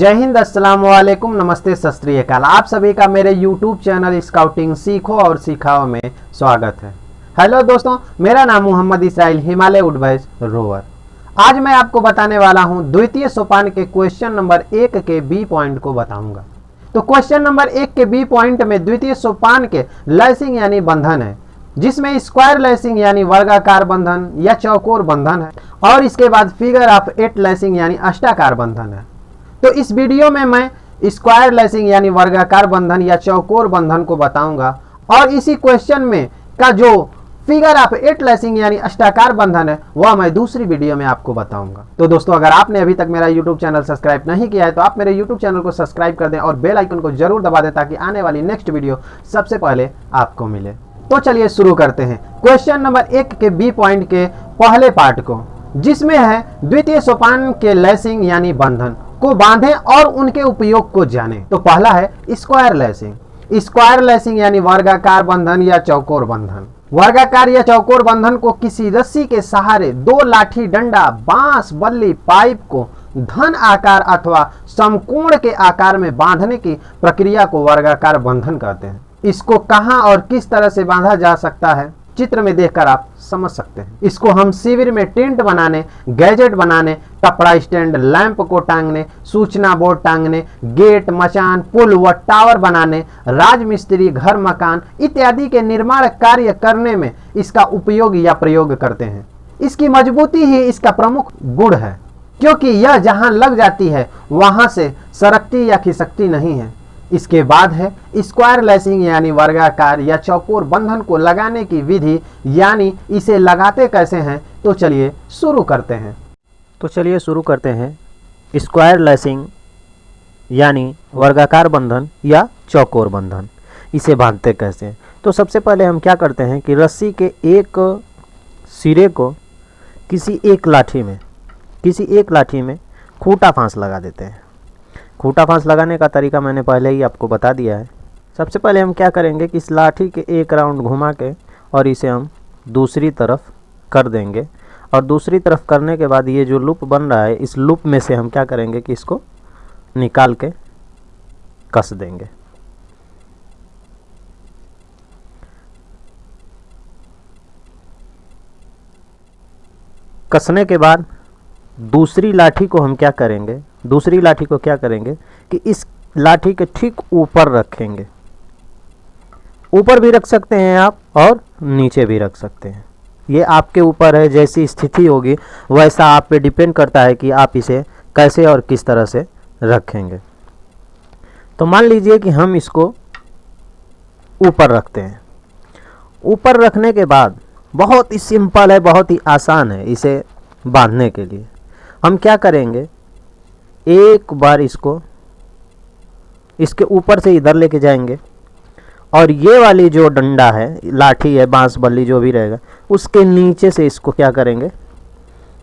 जय हिंद, अस्सलाम वालेकुम, नमस्ते, सत श्री अकाल। आप सभी का मेरे YouTube चैनल स्काउटिंग सीखो और सिखाओ में स्वागत है। हेलो दोस्तों, मेरा नाम मोहम्मद इसराइल हिमालय वुडवाइज रोवर। आज मैं आपको बताने वाला हूं द्वितीय सोपान के क्वेश्चन नंबर 1 के बी पॉइंट को बताऊंगा। तो क्वेश्चन नंबर 1 के बी पॉइंट में द्वितीय सोपान के लैसिंग यानी बंधन है, जिसमें स्क्वायर लैसिंग यानी वर्गाकार बंधन या चौकोर बंधन है, और इसके बाद फिगर ऑफ 8 लैसिंग यानी अष्टाकार बंधन है। तो इस वीडियो में मैं स्क्वायर लैसिंग यानी वर्गाकार बंधन या चौकोर बंधन को बताऊंगा, और इसी क्वेश्चन में का जो फिगर ऑफ 8 लैसिंग यानी अष्टाकार बंधन है वह मैं दूसरी वीडियो में आपको बताऊंगा। तो दोस्तों, अगर आपने अभी तक मेरा YouTube चैनल सब्सक्राइब नहीं किया है तो आप मेरे YouTube चैनल को सब्सक्राइब कर दें और बेल आइकन को जरूर दबा दें ताकि आने वाली नेक्स्ट वीडियो सबसे पहले आपको मिले। तो चलिए शुरू करते हैं क्वेश्चन नंबर 1 के बी पॉइंट के पहले पार्ट को, जिसमें है द्वितीय सोपान के लैसिंग यानी बंधन को बांधें और उनके उपयोग को जानें। तो पहला है स्क्वायर लैसिंग। स्क्वायर लैसिंग यानी वर्गाकार बंधन या चौकोर बंधन। वर्गाकार या चौकोर बंधन को किसी रस्सी के सहारे दो लाठी, डंडा, बांस, बल्ली, पाइप को धन आकार अथवा समकोण के आकार में बांधने की प्रक्रिया को वर्गाकार बंधन कहते हैं। इसको कहां और किस तरह से बांधा जा सकता है चित्र में देखकर आप समझ सकते हैं। इसको हम शिविर में टेंट बनाने, गैजेट बनाने, कपड़ा स्टैंड, लैंप को टांगने, सूचना बोर्ड टांगने, गेट, मचान, पुल व टावर बनाने, राजमिस्त्री, घर, मकान इत्यादि के निर्माण कार्य करने में इसका उपयोग या प्रयोग करते हैं। इसकी मजबूती ही इसका प्रमुख गुण है, क्योंकि यह जहां लग जाती है वहां से सरकती या खिसकती नहीं है। इसके बाद है स्क्वायर लैसिंग यानी वर्गाकार या चौकोर बंधन को लगाने की विधि, यानी इसे लगाते कैसे हैं। तो चलिए शुरू करते हैं स्क्वायर लैसिंग यानी वर्गाकार बंधन या चौकोर बंधन, इसे बांधते कैसे हैं। तो सबसे पहले हम क्या करते हैं कि रस्सी के एक सिरे को किसी एक लाठी में खूंटा फांस लगा देते हैं। खूंटा फांस लगाने का तरीका मैंने पहले ही आपको बता दिया है। सबसे पहले हम क्या करेंगे कि इस लाठी के एक राउंड घुमा के और इसे हम दूसरी तरफ कर देंगे, और दूसरी तरफ करने के बाद ये जो लूप बन रहा है, इस लूप में से हम क्या करेंगे कि इसको निकाल के कस देंगे। कसने के बाद दूसरी लाठी को क्या करेंगे कि इस लाठी के ठीक ऊपर रखेंगे। ऊपर भी रख सकते हैं आप और नीचे भी रख सकते हैं, ये आपके ऊपर है। जैसी स्थिति होगी वैसा आप पे डिपेंड करता है कि आप इसे कैसे और किस तरह से रखेंगे। तो मान लीजिए कि हम इसको ऊपर रखते हैं। ऊपर रखने के बाद बहुत ही सिंपल है, बहुत ही आसान है इसे बांधने के लिए। हम क्या करेंगे, एक बार इसको इसके ऊपर से इधर लेके जाएंगे, और ये वाली जो डंडा है, लाठी है, बांस, बल्ली जो भी रहेगा, उसके नीचे से इसको क्या करेंगे,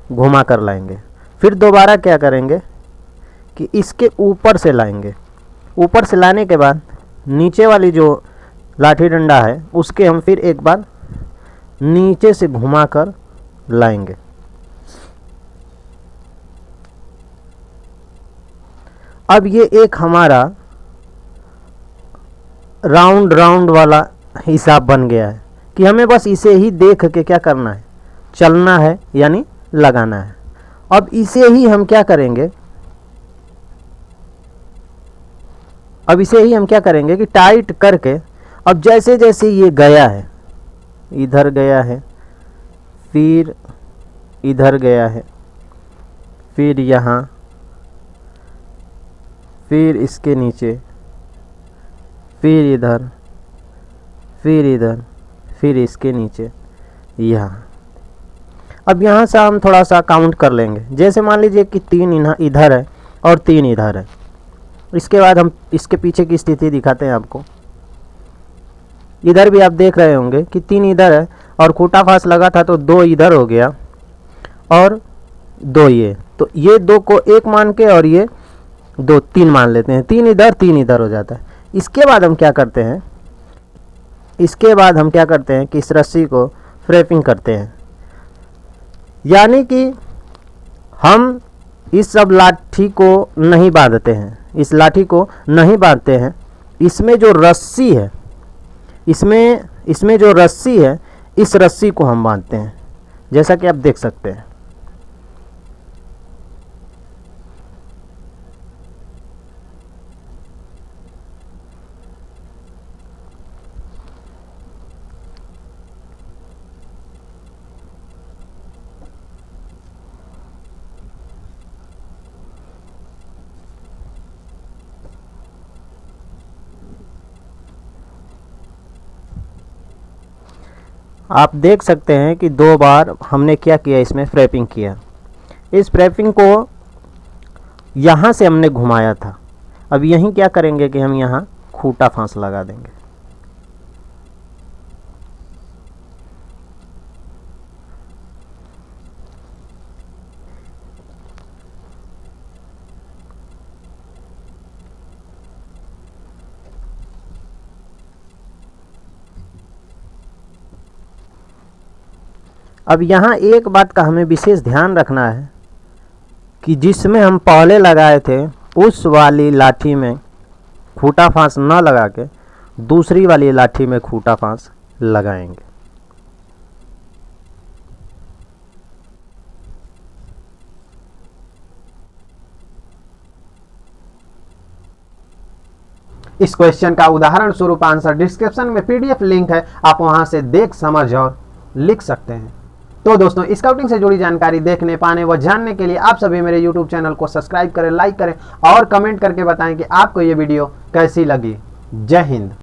घुमा कर लाएंगे। फिर दोबारा क्या करेंगे कि इसके ऊपर से लाएंगे। ऊपर से लाने के बाद नीचे वाली जो लाठी डंडा है उसके हम फिर एक बार नीचे से घुमा कर लाएंगे। अब ये एक हमारा राउंड वाला हिसाब बन गया है कि हमें बस इसे ही देख के क्या करना है, चलना है यानी लगाना है। अब इसे ही हम क्या करेंगे कि टाइट करके, अब जैसे जैसे ये गया है, इधर गया है, फिर इधर गया है, फिर यहाँ, फिर इसके नीचे, फिर इधर, फिर इसके नीचे, यहाँ। अब यहाँ से हम थोड़ा सा काउंट कर लेंगे। जैसे मान लीजिए कि 3 इधर है और 3 इधर है। इसके बाद हम इसके पीछे की स्थिति दिखाते हैं आपको। इधर भी आप देख रहे होंगे कि 3 इधर है और खूंटा फांस लगा था तो 2 इधर हो गया और 2 ये, तो ये 2 को 1 मान के और ये 2 3 मान लेते हैं। 3 इधर हो जाता है। इसके बाद हम क्या करते हैं कि इस रस्सी को फ्रेपिंग करते हैं, यानी कि हम इस सब लाठी को नहीं बांधते हैं, इस लाठी को नहीं बांधते हैं। इसमें जो रस्सी है, इसमें जो रस्सी है, इस रस्सी को हम बांधते हैं, जैसा कि आप देख सकते हैं। आप देख सकते हैं कि 2 बार हमने क्या किया, इसमें फ्रैपिंग किया। इस फ्रैपिंग को यहाँ से हमने घुमाया था। अब यहीं क्या करेंगे कि हम यहाँ खूंटा फांस लगा देंगे। अब यहाँ एक बात का हमें विशेष ध्यान रखना है कि जिसमें हम पहले लगाए थे उस वाली लाठी में खूंटा फांस न लगा के दूसरी वाली लाठी में खूंटा फांस लगाएंगे। इस क्वेश्चन का उदाहरण स्वरूप आंसर डिस्क्रिप्शन में पीडीएफ लिंक है, आप वहां से देख समझ और लिख सकते हैं। तो दोस्तों, स्काउटिंग से जुड़ी जानकारी देखने, पाने व जानने के लिए आप सभी मेरे YouTube चैनल को सब्सक्राइब करें, लाइक करें और कमेंट करके बताएं कि आपको ये वीडियो कैसी लगी। जय हिंद।